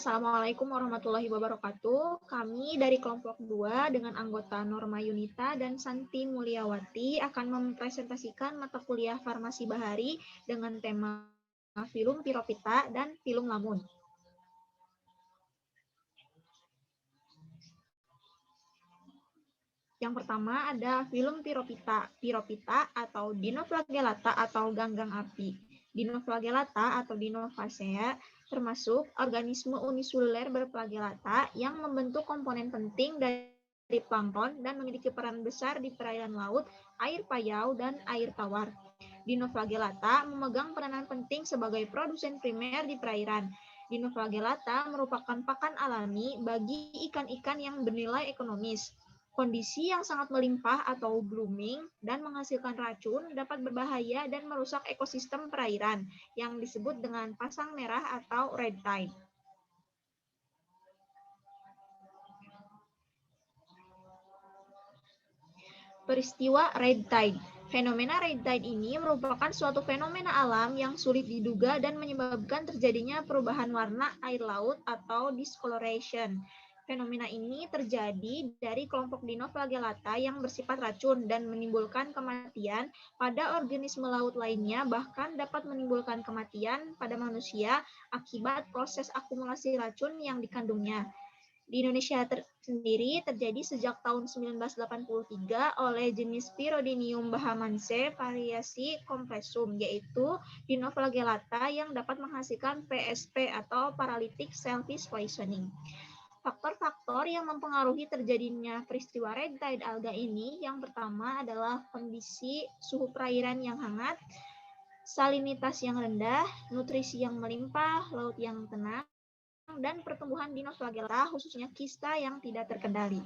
Assalamualaikum warahmatullahi wabarakatuh. Kami dari kelompok 2 dengan anggota Norma Yunita dan Santi Mulyawati akan mempresentasikan mata kuliah Farmasi Bahari dengan tema film Piropita dan film Lamun. Yang pertama ada film Piropita. Piropita atau Dinoflagellata atau ganggang api. Dinoflagellata atau Dinoflagellata termasuk organisme uniseluler berflagellata yang membentuk komponen penting dari plankton dan memiliki peran besar di perairan laut, air payau, dan air tawar. Dinoflagellata memegang peranan penting sebagai produsen primer di perairan. Dinoflagellata merupakan pakan alami bagi ikan-ikan yang bernilai ekonomis. Kondisi yang sangat melimpah atau blooming dan menghasilkan racun dapat berbahaya dan merusak ekosistem perairan yang disebut dengan pasang merah atau red tide. Peristiwa red tide. Fenomena red tide ini merupakan suatu fenomena alam yang sulit diduga dan menyebabkan terjadinya perubahan warna air laut atau discoloration. Fenomena ini terjadi dari kelompok Dinoflagellata yang bersifat racun dan menimbulkan kematian pada organisme laut lainnya, bahkan dapat menimbulkan kematian pada manusia akibat proses akumulasi racun yang dikandungnya. Di Indonesia sendiri terjadi sejak tahun 1983 oleh jenis Pyrodinium bahamanse variasi komplexum, yaitu Dinoflagellata yang dapat menghasilkan PSP atau paralytic shellfish poisoning. Faktor-faktor yang mempengaruhi terjadinya peristiwa red tide alga ini, yang pertama adalah kondisi suhu perairan yang hangat, salinitas yang rendah, nutrisi yang melimpah, laut yang tenang, dan pertumbuhan Dinoflagellata khususnya kista yang tidak terkendali.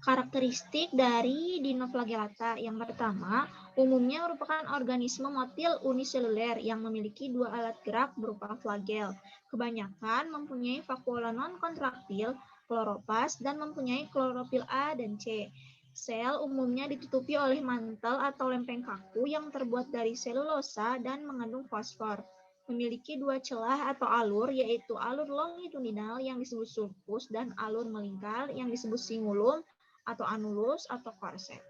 Karakteristik dari Dinoflagellata yang pertama, umumnya merupakan organisme motil uniseluler yang memiliki dua alat gerak berupa flagel. Kebanyakan mempunyai vakuola non-kontraktil, kloroplast, dan mempunyai klorofil A dan C. Sel umumnya ditutupi oleh mantel atau lempeng kaku yang terbuat dari selulosa dan mengandung fosfor. Memiliki dua celah atau alur, yaitu alur longitudinal yang disebut sulcus dan alur melingkar yang disebut cingulum atau anulus atau korset.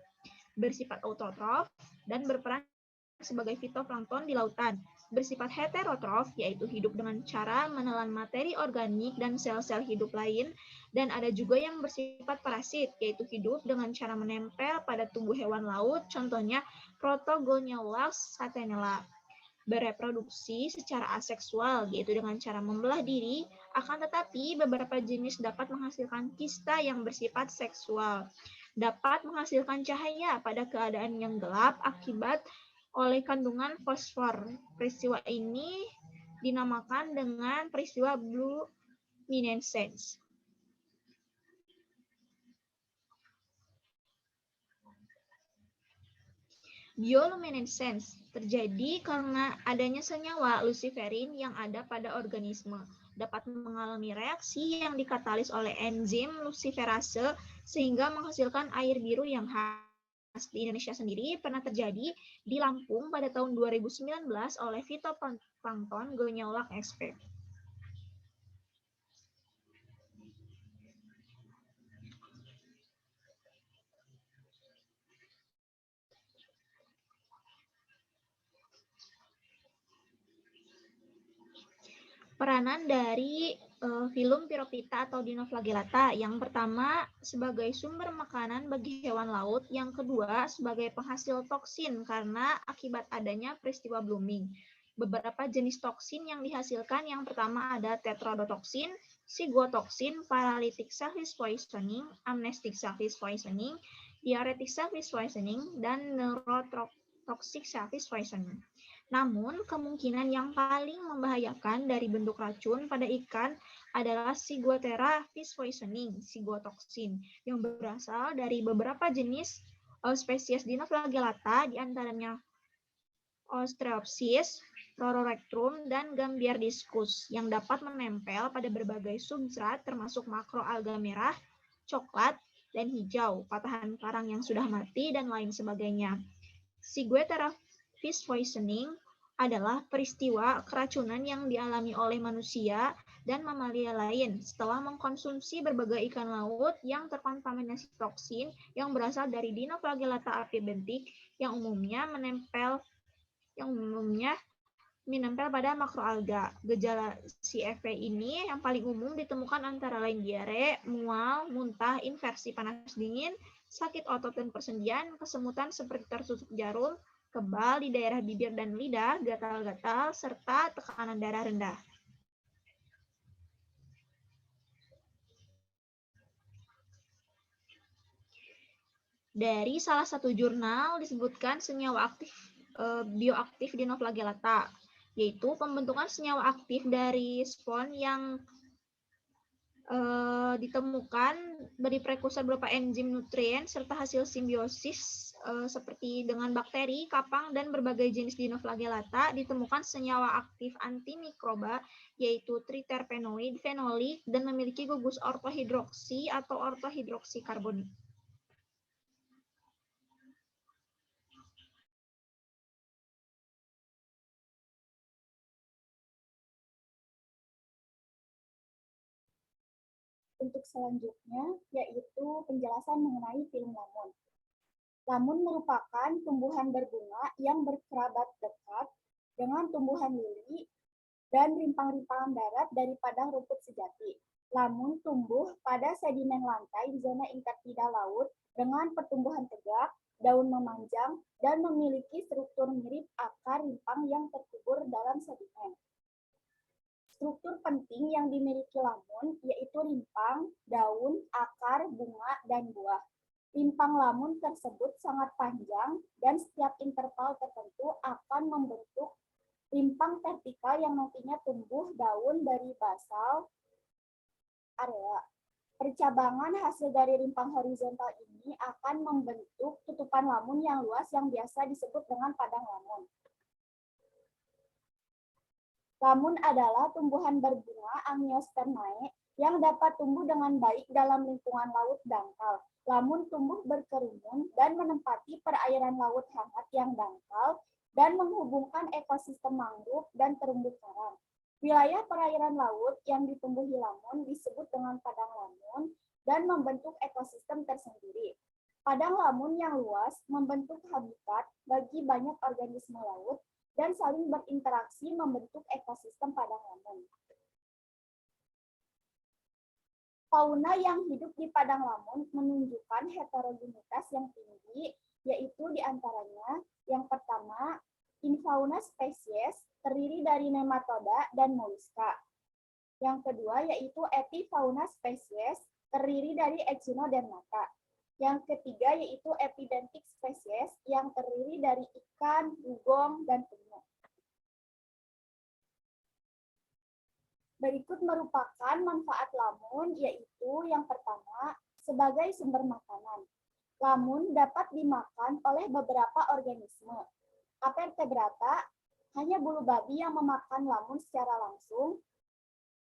Bersifat autotrof dan berperan sebagai fitoplankton di lautan. Bersifat heterotrof, yaitu hidup dengan cara menelan materi organik dan sel-sel hidup lain, dan ada juga yang bersifat parasit, yaitu hidup dengan cara menempel pada tubuh hewan laut, contohnya Protogoniolax satenella. Bereproduksi secara aseksual, yaitu dengan cara membelah diri, akan tetapi beberapa jenis dapat menghasilkan kista yang bersifat seksual. Dapat menghasilkan cahaya pada keadaan yang gelap akibat oleh kandungan fosfor. Peristiwa ini dinamakan dengan peristiwa bioluminescence. Bioluminescence terjadi karena adanya senyawa luciferin yang ada pada organisme. Dapat mengalami reaksi yang dikatalis oleh enzim luciferase sehingga menghasilkan air biru yang khas. Di Indonesia sendiri pernah terjadi di Lampung pada tahun 2019 oleh fitoplankton Goniolax sp. Peranan dari film Piropita atau Dinoflagellata. Yang pertama, sebagai sumber makanan bagi hewan laut. Yang kedua, sebagai penghasil toksin karena akibat adanya peristiwa blooming. Beberapa jenis toksin yang dihasilkan, yang pertama ada tetrodotoxin, ciguatoksin, paralytic shellfish poisoning, amnestic shellfish poisoning, diuretic shellfish poisoning, dan neurotoxic shellfish poisoning. Namun, kemungkinan yang paling membahayakan dari bentuk racun pada ikan adalah Ciguatera fish poisoning, ciguatoksin, yang berasal dari beberapa jenis spesies Dinoflagellata, diantaranya Ostreopsis, Rororectrum, dan Gambiardiscus, yang dapat menempel pada berbagai substrat termasuk makroalga merah, coklat, dan hijau, patahan karang yang sudah mati, dan lain sebagainya. Ciguatera Fish poisoning adalah peristiwa keracunan yang dialami oleh manusia dan mamalia lain setelah mengkonsumsi berbagai ikan laut yang terkontaminasi toksin yang berasal dari Dinoflagellata apibentik yang umumnya menempel pada makroalga. Gejala CFP ini yang paling umum ditemukan antara lain diare, mual, muntah, inversi panas dingin, sakit otot dan persendian, kesemutan seperti tertusuk jarum, kebal di daerah bibir dan lidah, gatal-gatal, serta tekanan darah rendah. Dari salah satu jurnal disebutkan senyawa aktif bioaktif Dinoflagellata, yaitu pembentukan senyawa aktif dari spon yang ditemukan dari prekursor berupa enzim nutrien serta hasil simbiosis seperti dengan bakteri, kapang, dan berbagai jenis Dinoflagellata ditemukan senyawa aktif antimikroba yaitu triterpenoid, fenolik, dan memiliki gugus ortohidroksi atau ortohidroksikarbonik. Untuk selanjutnya, yaitu penjelasan mengenai film lamun. Lamun merupakan tumbuhan berbunga yang berkerabat dekat dengan tumbuhan lili dan rimpang-rimpangan darat dari padang rumput sejati. Lamun tumbuh pada sedimen lantai di zona intertidal laut dengan pertumbuhan tegak, daun memanjang, dan memiliki struktur mirip akar rimpang yang terkubur dalam sedimen. Struktur penting yang dimiliki lamun yaitu rimpang, daun, akar, bunga, dan buah. Rimpang lamun tersebut sangat panjang dan setiap interval tertentu akan membentuk rimpang vertikal yang nantinya tumbuh daun dari basal area. Percabangan hasil dari rimpang horizontal ini akan membentuk tutupan lamun yang luas yang biasa disebut dengan padang lamun. Lamun adalah tumbuhan berbunga Angiospermae yang dapat tumbuh dengan baik dalam lingkungan laut dangkal. Lamun tumbuh berkerumun dan menempati perairan laut hangat yang dangkal dan menghubungkan ekosistem mangrove dan terumbu karang. Wilayah perairan laut yang ditumbuhi lamun disebut dengan padang lamun dan membentuk ekosistem tersendiri. Padang lamun yang luas membentuk habitat bagi banyak organisme laut dan saling berinteraksi membentuk ekosistem padang lamun. Fauna yang hidup di padang lamun menunjukkan heterogenitas yang tinggi, yaitu diantaranya yang pertama, infauna spesies terdiri dari nematoda dan moluska. Yang kedua yaitu epifauna spesies terdiri dari echinodermata. Yang ketiga yaitu epidentic spesies yang terdiri dari ikan, dugong, dan penyu. Berikut merupakan manfaat lamun, yaitu yang pertama, sebagai sumber makanan. Lamun dapat dimakan oleh beberapa organisme. Avertebrata hanya bulu babi yang memakan lamun secara langsung,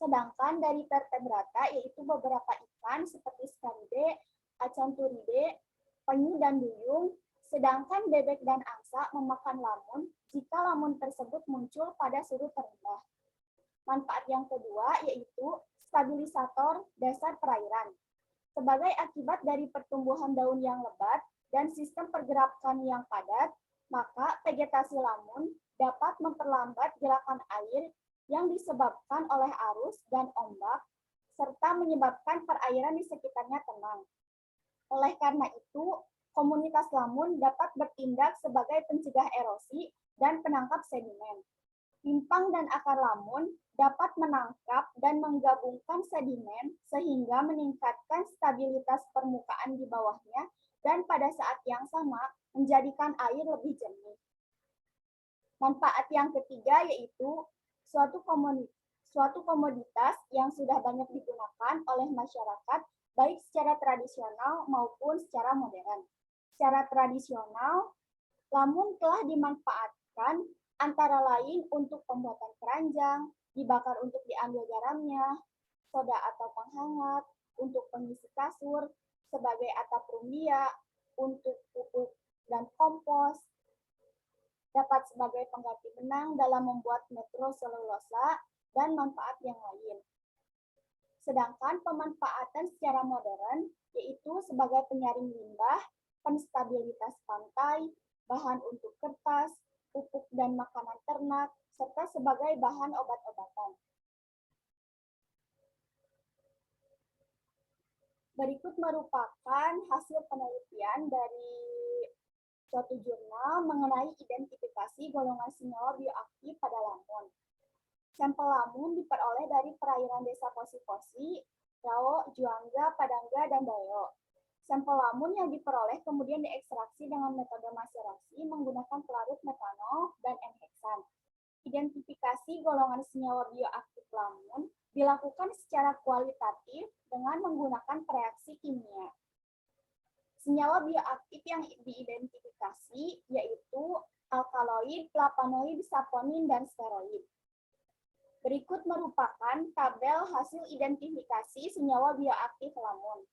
sedangkan dari vertebrata yaitu beberapa ikan seperti Scaride, Acanthuridae, penyu dan duyung, sedangkan bebek dan angsa memakan lamun jika lamun tersebut muncul pada sudut terendah. Manfaat yang kedua yaitu stabilisator dasar perairan. Sebagai akibat dari pertumbuhan daun yang lebat dan sistem pergerakan yang padat, maka vegetasi lamun dapat memperlambat gerakan air yang disebabkan oleh arus dan ombak, serta menyebabkan perairan di sekitarnya tenang. Oleh karena itu, komunitas lamun dapat bertindak sebagai pencegah erosi dan penangkap sedimen. Rimpang dan akar lamun dapat menangkap dan menggabungkan sedimen sehingga meningkatkan stabilitas permukaan di bawahnya dan pada saat yang sama menjadikan air lebih jernih. Manfaat yang ketiga yaitu suatu komoditas yang sudah banyak digunakan oleh masyarakat baik secara tradisional maupun secara modern. Secara tradisional, lamun telah dimanfaatkan antara lain untuk pembuatan keranjang, dibakar untuk diambil garamnya, soda atau penghangat, untuk pengisi kasur, sebagai atap rumbia, untuk pupuk dan kompos, dapat sebagai pengganti benang dalam membuat nitroselulosa, dan manfaat yang lain. Sedangkan pemanfaatan secara modern yaitu sebagai penyaring limbah, penstabilitas pantai, bahan untuk kertas, pupuk dan makanan ternak, serta sebagai bahan obat-obatan. Berikut merupakan hasil penelitian dari suatu jurnal mengenai identifikasi golongan senyawa bioaktif pada lamun. Sampel lamun diperoleh dari perairan desa Posi-Posi, Rao, Juangga, Padangga, dan Dayo. Sampel lamun yang diperoleh kemudian diekstraksi dengan metode maserasi menggunakan pelarut metanol dan N-heksan. Identifikasi golongan senyawa bioaktif lamun dilakukan secara kualitatif dengan menggunakan reaksi kimia. Senyawa bioaktif yang diidentifikasi yaitu alkaloid, flavonoid, saponin, dan steroid. Berikut merupakan tabel hasil identifikasi senyawa bioaktif lamun.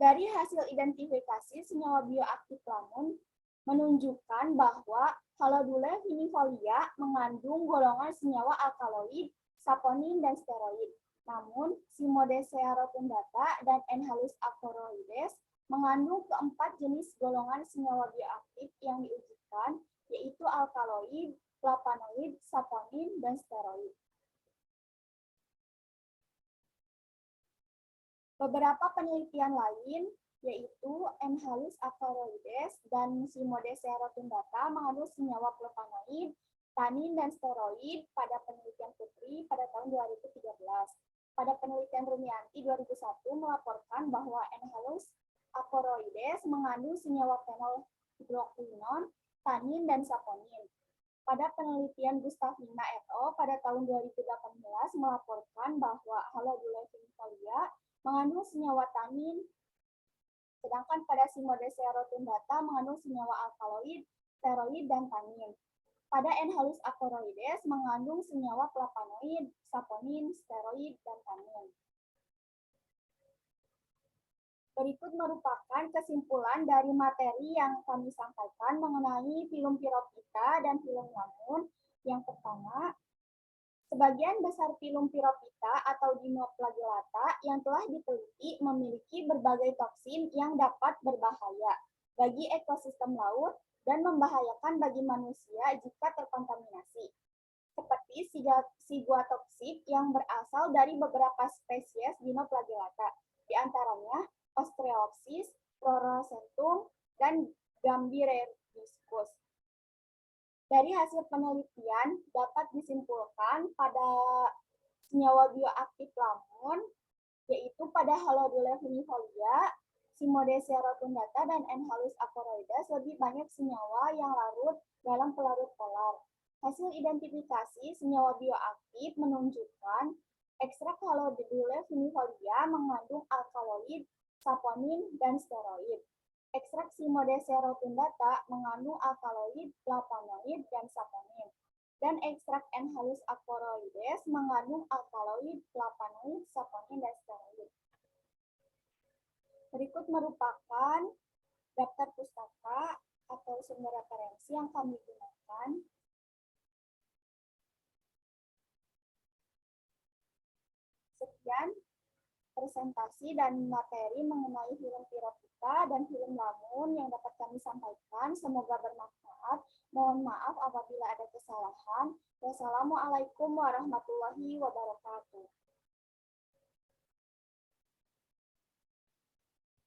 Dari hasil identifikasi senyawa bioaktif lamun menunjukkan bahwa Halodule vinifolia mengandung golongan senyawa alkaloid, saponin, dan steroid. Namun, Simodesea rotundata dan Enhalus acroroides mengandung keempat jenis golongan senyawa bioaktif yang diujikan, yaitu alkaloid, flavonoid, saponin, dan steroid. Beberapa penelitian lain yaitu Enhalus acroroides dan Simodesea rotundata mengandung senyawa flavonoid, tanin, dan steroid pada penelitian Putri pada tahun 2013. Pada penelitian Rumianti 2001 melaporkan bahwa Enhalus acroroides mengandung senyawa fenol hidroquinon, tanin, dan saponin. Pada penelitian Gustavina et al. Pada tahun 2018 melaporkan bahwa Halodule vinifolia mengandung senyawa tanin, sedangkan pada Simodesea rotundata mengandung senyawa alkaloid, steroid, dan tanin. Pada Enhalus acroroides mengandung senyawa flavonoid, saponin, steroid, dan tanin. Berikut merupakan kesimpulan dari materi yang kami sampaikan mengenai filum piropita dan filum lamun. Yang pertama, sebagian besar filum piropita atau Dinoflagellata yang telah diteliti memiliki berbagai toksin yang dapat berbahaya bagi ekosistem laut dan membahayakan bagi manusia jika terkontaminasi, seperti ciguatoksik yang berasal dari beberapa spesies Dinoflagellata, di antaranya Ostreopsis, Florocentum, dan Gambirhebiscus. Dari hasil penelitian dapat disimpulkan pada senyawa bioaktif lamun, yaitu pada Halodule vinifolia, Simodesea rotundata, dan Enhalus acroroides lebih banyak senyawa yang larut dalam pelarut polar. Hasil identifikasi senyawa bioaktif menunjukkan ekstrak Halodule vinifolia mengandung alkaloid, saponin, dan steroid. Ekstrak Simodesea rotundata mengandung alkaloid, flavonoid, dan saponin. Dan ekstrak Enhalus acroroides mengandung alkaloid, flavonoid, saponin, dan steroid. Berikut merupakan daftar pustaka atau sumber referensi yang kami gunakan. Sekian presentasi dan materi mengenai filum piropita dan filum lamun yang dapat kami sampaikan. Semoga bermanfaat. Mohon maaf apabila ada kesalahan. Wassalamualaikum warahmatullahi wabarakatuh.